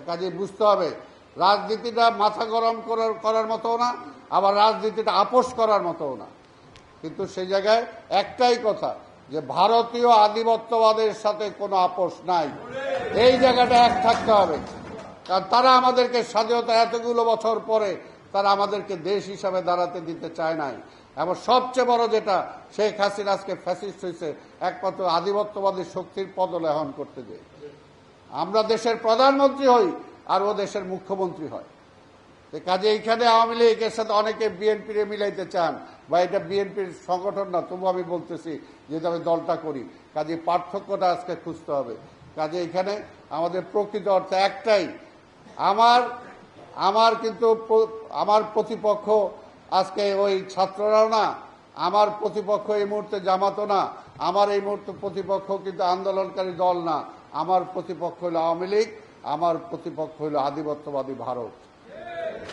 কাজে বুঝতে হবে রাজনীতিটা মাথা গরম করার মতো না, আবার রাজনীতিটা আপোষ করার মতো না। কিন্তু সেই জায়গায় একটাই কথা, যে ভারতীয় আধিপত্যবাদের সাথে কোনো আপোষ নাই। এই জায়গাটা এক থাকতে হবে, কারণ তারা আমাদেরকে স্বাধীনতা এতগুলো বছর পরে তারা আমাদেরকে দেশ হিসাবে দাঁড়াতে দিতে চায় নাই। এবং সবচেয়ে বড় যেটা, শেখ হাসিনা আজকে ফ্যাসিস্ট হয়েছে একমাত্র আধিপত্যবাদী শক্তির পদলেহন করতে যে। আমরা দেশের প্রধানমন্ত্রী হই আর ও দেশের মুখ্যমন্ত্রী হয়। কাজে এইখানে আওয়ামী লীগের সাথে অনেকে বিএনপির মিলাইতে চান, বা এটা বিএনপির সংগঠন না, তবু আমি বলতেছি যেহেতু আমি দলটা করি, কাজে পার্থক্যটা আজকে খুঁজতে হবে। কাজে এখানে আমাদের প্রকৃত অর্থে একটাই, আমার কিন্তু আমার প্রতিপক্ষ আজকে ওই ছাত্ররাও না, আমার প্রতিপক্ষ এই মুহূর্তে জামাতও না, আমার এই মুহূর্তে প্রতিপক্ষ কিন্তু আন্দোলনকারী দল না। আমার প্রতিপক্ষ হলো আওয়ামী লীগ, আমার প্রতিপক্ষ হলো আধিপত্যবাদী ভারত।